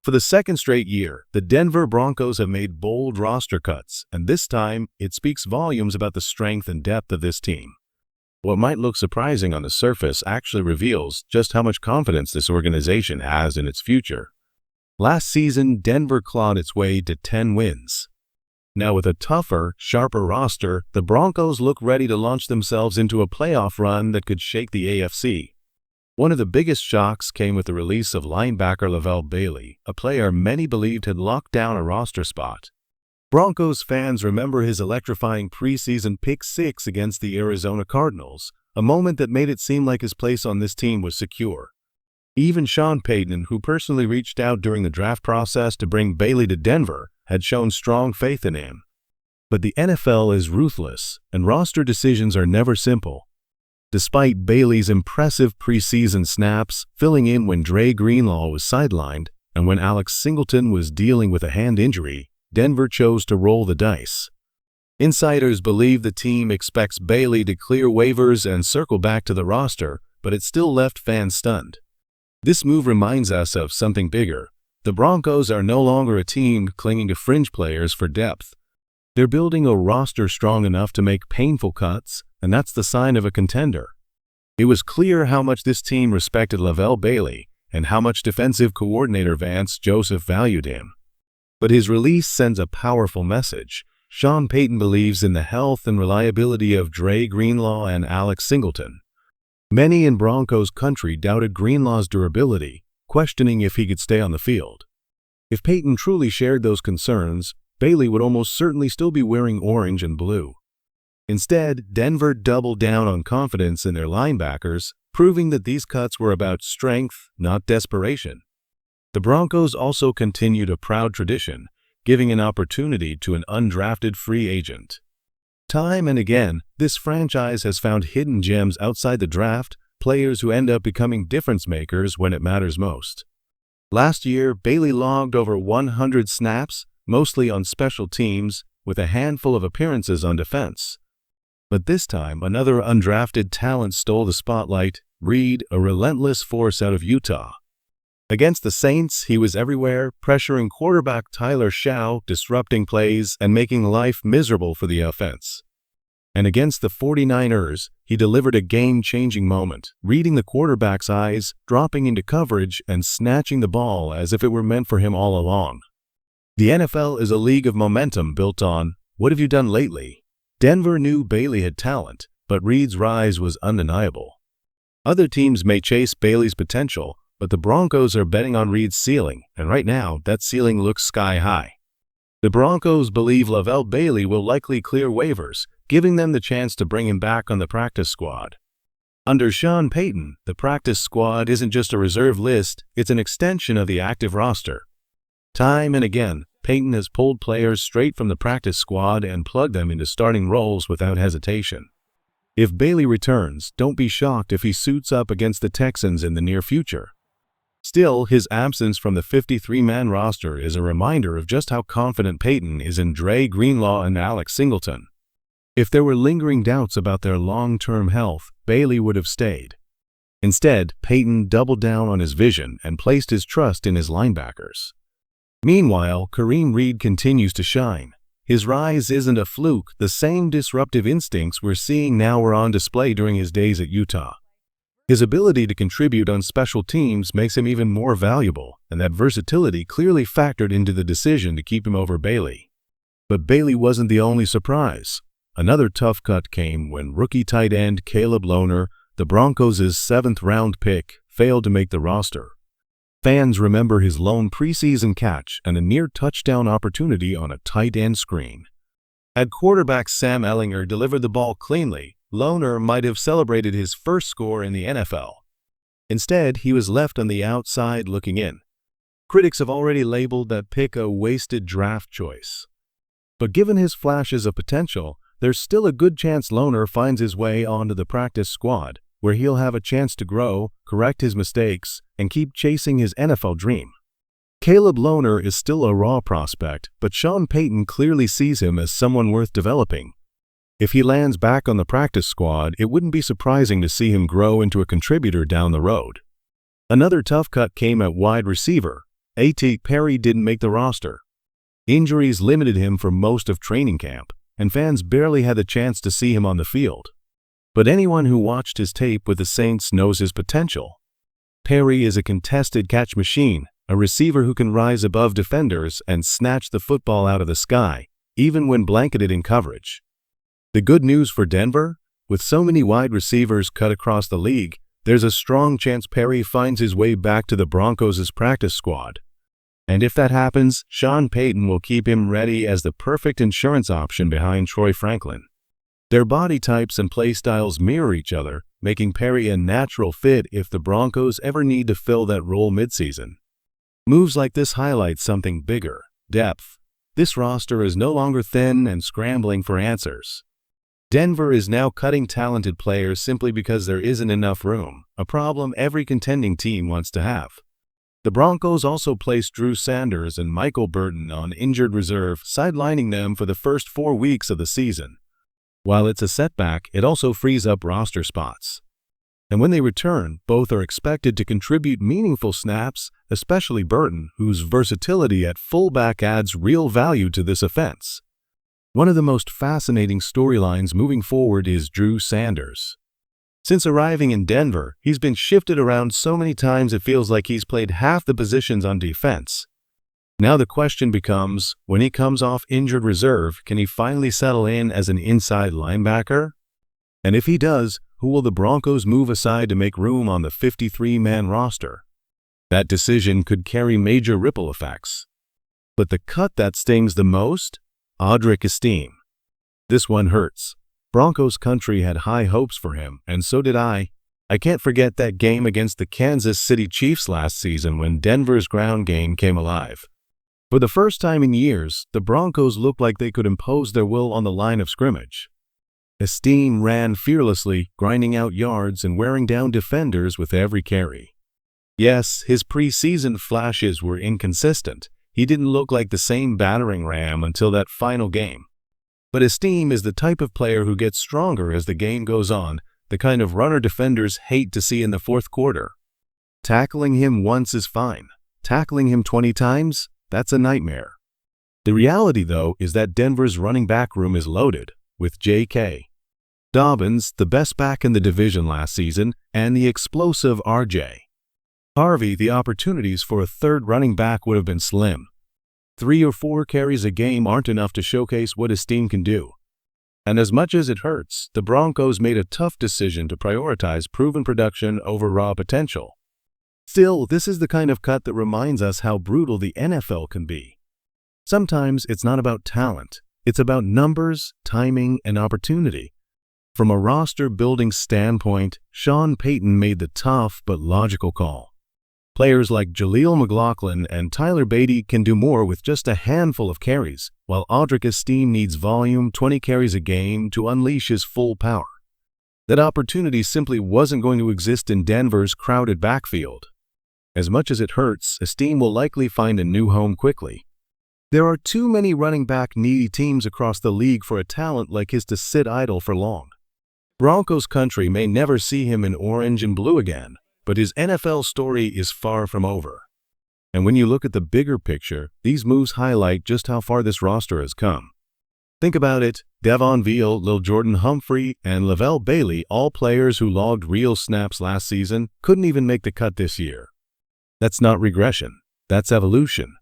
For the second straight year, the Denver Broncos have made bold roster cuts, and this time, it speaks volumes about the strength and depth of this team. What might look surprising on the surface actually reveals just how much confidence this organization has in its future. Last season, Denver clawed its way to 10 wins. Now with a tougher, sharper roster, the Broncos look ready to launch themselves into a playoff run that could shake the AFC. One of the biggest shocks came with the release of linebacker Lavelle Bailey, a player many believed had locked down a roster spot. Broncos fans remember his electrifying preseason pick six against the Arizona Cardinals, a moment that made it seem like his place on this team was secure. Even Sean Payton, who personally reached out during the draft process to bring Bailey to Denver, had shown strong faith in him. But the NFL is ruthless, and roster decisions are never simple. Despite Bailey's impressive preseason snaps, filling in when Dre Greenlaw was sidelined, and when Alex Singleton was dealing with a hand injury, Denver chose to roll the dice. Insiders believe the team expects Bailey to clear waivers and circle back to the roster, but it still left fans stunned. This move reminds us of something bigger. The Broncos are no longer a team clinging to fringe players for depth. They're building a roster strong enough to make painful cuts, and that's the sign of a contender. It was clear how much this team respected Lavelle Bailey and how much defensive coordinator Vance Joseph valued him. But his release sends a powerful message. Sean Payton believes in the health and reliability of Dre Greenlaw and Alex Singleton. Many in Broncos country doubted Greenlaw's durability, questioning if he could stay on the field. If Payton truly shared those concerns, Bailey would almost certainly still be wearing orange and blue. Instead, Denver doubled down on confidence in their linebackers, proving that these cuts were about strength, not desperation. The Broncos also continued a proud tradition, giving an opportunity to an undrafted free agent. Time and again, this franchise has found hidden gems outside the draft, players who end up becoming difference makers when it matters most. Last year, Bailey logged over 100 snaps, mostly on special teams, with a handful of appearances on defense. But this time, another undrafted talent stole the spotlight, Reed, a relentless force out of Utah. Against the Saints, he was everywhere, pressuring quarterback Tyler Shaw, disrupting plays, and making life miserable for the offense. And against the 49ers, he delivered a game-changing moment, reading the quarterback's eyes, dropping into coverage, and snatching the ball as if it were meant for him all along. The NFL is a league of momentum built on, "What have you done lately?" Denver knew Bailey had talent, but Reed's rise was undeniable. Other teams may chase Bailey's potential, but the Broncos are betting on Reed's ceiling, and right now, that ceiling looks sky-high. The Broncos believe Lavelle Bailey will likely clear waivers, giving them the chance to bring him back on the practice squad. Under Sean Payton, the practice squad isn't just a reserve list, it's an extension of the active roster. Time and again, Payton has pulled players straight from the practice squad and plugged them into starting roles without hesitation. If Bailey returns, don't be shocked if he suits up against the Texans in the near future. Still, his absence from the 53-man roster is a reminder of just how confident Payton is in Dre Greenlaw and Alex Singleton. If there were lingering doubts about their long-term health, Bailey would have stayed. Instead, Payton doubled down on his vision and placed his trust in his linebackers. Meanwhile, Kareem Reed continues to shine. His rise isn't a fluke. The same disruptive instincts we're seeing now were on display during his days at Utah. His ability to contribute on special teams makes him even more valuable, and that versatility clearly factored into the decision to keep him over Bailey. But Bailey wasn't the only surprise. Another tough cut came when rookie tight end Caleb Lohner, the Broncos' 7th-round pick, failed to make the roster. Fans remember his lone preseason catch and a near touchdown opportunity on a tight end screen. Had quarterback Sam Ehlinger delivered the ball cleanly, Lohner might have celebrated his first score in the NFL. Instead, he was left on the outside looking in. Critics have already labeled that pick a wasted draft choice. But given his flashes of potential, there's still a good chance Lohner finds his way onto the practice squad, where he'll have a chance to grow, correct his mistakes, and keep chasing his NFL dream. Caleb Lohner is still a raw prospect, but Sean Payton clearly sees him as someone worth developing. If he lands back on the practice squad, it wouldn't be surprising to see him grow into a contributor down the road. Another tough cut came at wide receiver. A.T. Perry didn't make the roster. Injuries limited him for most of training camp, and fans barely had the chance to see him on the field. But anyone who watched his tape with the Saints knows his potential. Perry is a contested catch machine, a receiver who can rise above defenders and snatch the football out of the sky, even when blanketed in coverage. The good news for Denver? With so many wide receivers cut across the league, there's a strong chance Perry finds his way back to the Broncos' practice squad. And if that happens, Sean Payton will keep him ready as the perfect insurance option behind Troy Franklin. Their body types and play styles mirror each other, making Perry a natural fit if the Broncos ever need to fill that role midseason. Moves like this highlight something bigger: depth. This roster is no longer thin and scrambling for answers. Denver is now cutting talented players simply because there isn't enough room, a problem every contending team wants to have. The Broncos also placed Drew Sanders and Michael Burton on injured reserve, sidelining them for the first 4 weeks of the season. While it's a setback, it also frees up roster spots. And when they return, both are expected to contribute meaningful snaps, especially Burton, whose versatility at fullback adds real value to this offense. One of the most fascinating storylines moving forward is Drew Sanders. Since arriving in Denver, he's been shifted around so many times it feels like he's played half the positions on defense. Now the question becomes, when he comes off injured reserve, can he finally settle in as an inside linebacker? And if he does, who will the Broncos move aside to make room on the 53-man roster? That decision could carry major ripple effects. But the cut that stings the most? Audric Estim. This one hurts. Broncos country had high hopes for him, and so did I. I can't forget that game against the Kansas City Chiefs last season when Denver's ground game came alive. For the first time in years, the Broncos looked like they could impose their will on the line of scrimmage. Estim ran fearlessly, grinding out yards and wearing down defenders with every carry. Yes, his preseason flashes were inconsistent. He didn't look like the same battering ram until that final game. But Estim is the type of player who gets stronger as the game goes on, the kind of runner defenders hate to see in the fourth quarter. Tackling him once is fine. Tackling him 20 times? That's a nightmare. The reality, though, is that Denver's running back room is loaded, with J.K. Dobbins, the best back in the division last season, and the explosive R.J. Harvey. The opportunities for a third running back would have been slim. 3 or 4 carries a game aren't enough to showcase what Estim can do. And as much as it hurts, the Broncos made a tough decision to prioritize proven production over raw potential. Still, this is the kind of cut that reminds us how brutal the NFL can be. Sometimes it's not about talent, it's about numbers, timing, and opportunity. From a roster-building standpoint, Sean Payton made the tough but logical call. Players like Jaleel McLaughlin and Tyler Beatty can do more with just a handful of carries, while Audric Estim needs volume, 20 carries a game, to unleash his full power. That opportunity simply wasn't going to exist in Denver's crowded backfield. As much as it hurts, Estim will likely find a new home quickly. There are too many running back needy teams across the league for a talent like his to sit idle for long. Broncos country may never see him in orange and blue again, but his NFL story is far from over. And when you look at the bigger picture, these moves highlight just how far this roster has come. Think about it: Devon Veal, Lil Jordan Humphrey, and Lavelle Bailey, all players who logged real snaps last season, couldn't even make the cut this year. That's not regression, that's evolution.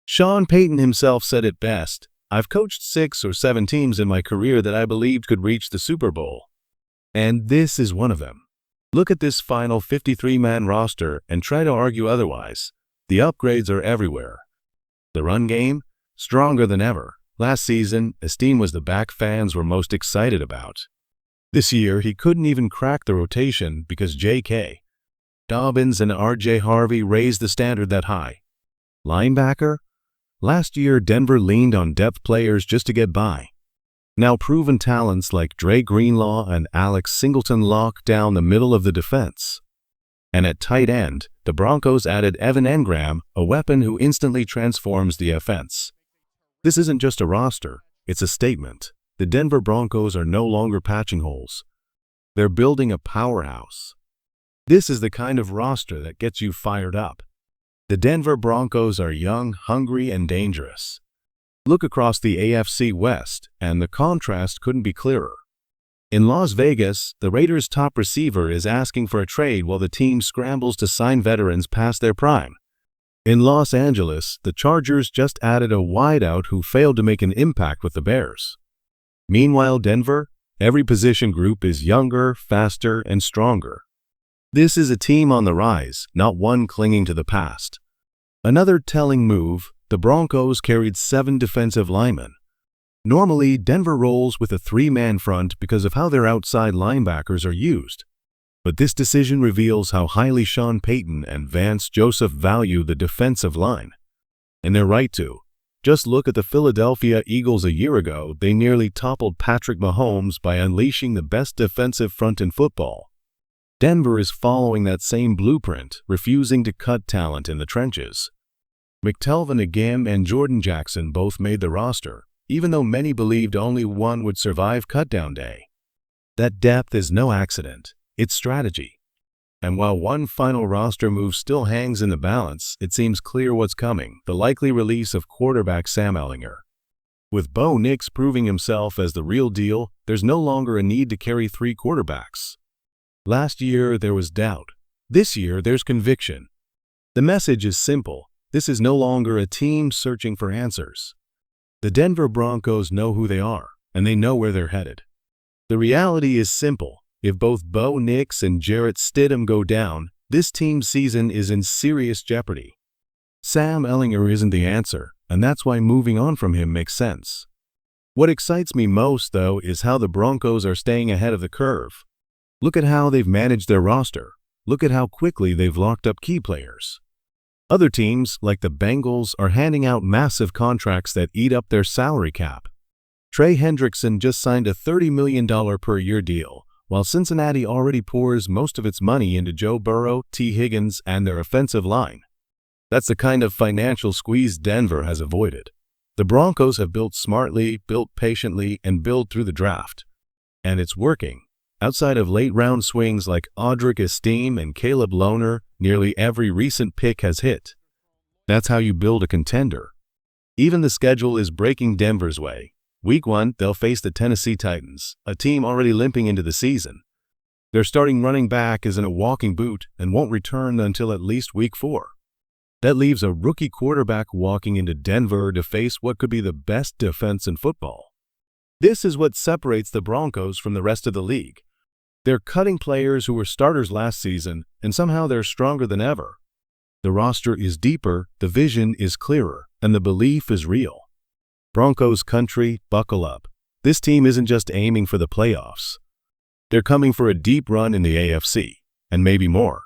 Sean Payton himself said it best: "I've coached 6 or 7 teams in my career that I believed could reach the Super Bowl. And this is one of them." Look at this final 53-man roster and try to argue otherwise. The upgrades are everywhere. The run game? Stronger than ever. Last season, Estim was the back fans were most excited about. This year, he couldn't even crack the rotation because J.K. Dobbins and R.J. Harvey raised the standard that high. Linebacker? Last year, Denver leaned on depth players just to get by. Now proven talents like Dre Greenlaw and Alex Singleton lock down the middle of the defense. And at tight end, the Broncos added Evan Engram, a weapon who instantly transforms the offense. This isn't just a roster, it's a statement. The Denver Broncos are no longer patching holes. They're building a powerhouse. This is the kind of roster that gets you fired up. The Denver Broncos are young, hungry, and dangerous. Look across the AFC West, and the contrast couldn't be clearer. In Las Vegas, the Raiders' top receiver is asking for a trade while the team scrambles to sign veterans past their prime. In Los Angeles, the Chargers just added a wideout who failed to make an impact with the Bears. Meanwhile, Denver, every position group is younger, faster, and stronger. This is a team on the rise, not one clinging to the past. Another telling move, the Broncos carried 7 defensive linemen. Normally, Denver rolls with a 3-man front because of how their outside linebackers are used. But this decision reveals how highly Sean Payton and Vance Joseph value the defensive line. And they're right to. Just look at the Philadelphia Eagles a year ago. They nearly toppled Patrick Mahomes by unleashing the best defensive front in football. Denver is following that same blueprint, refusing to cut talent in the trenches. McTelvin Agim and Jordan Jackson both made the roster, even though many believed only one would survive cutdown day. That depth is no accident, it's strategy. And while one final roster move still hangs in the balance, it seems clear what's coming: the likely release of quarterback Sam Ehlinger. With Bo Nix proving himself as the real deal, there's no longer a need to carry 3 quarterbacks. Last year, there was doubt. This year, there's conviction. The message is simple: this is no longer a team searching for answers. The Denver Broncos know who they are, and they know where they're headed. The reality is simple: if both Bo Nix and Jarrett Stidham go down, this team's season is in serious jeopardy. Sam Ehlinger isn't the answer, and that's why moving on from him makes sense. What excites me most, though, is how the Broncos are staying ahead of the curve. Look at how they've managed their roster. Look at how quickly they've locked up key players. Other teams, like the Bengals, are handing out massive contracts that eat up their salary cap. Trey Hendrickson just signed a $30 million per year deal, while Cincinnati already pours most of its money into Joe Burrow, T. Higgins, and their offensive line. That's the kind of financial squeeze Denver has avoided. The Broncos have built smartly, built patiently, and built through the draft. And it's working. Outside of late-round swings like Audric Esteem and Caleb Lohner, nearly every recent pick has hit. That's how you build a contender. Even the schedule is breaking Denver's way. Week 1, they'll face the Tennessee Titans, a team already limping into the season. Their starting running back is in a walking boot and won't return until at least Week 4. That leaves a rookie quarterback walking into Denver to face what could be the best defense in football. This is what separates the Broncos from the rest of the league. They're cutting players who were starters last season, and somehow they're stronger than ever. The roster is deeper, the vision is clearer, and the belief is real. Broncos country, buckle up. This team isn't just aiming for the playoffs. They're coming for a deep run in the AFC, and maybe more.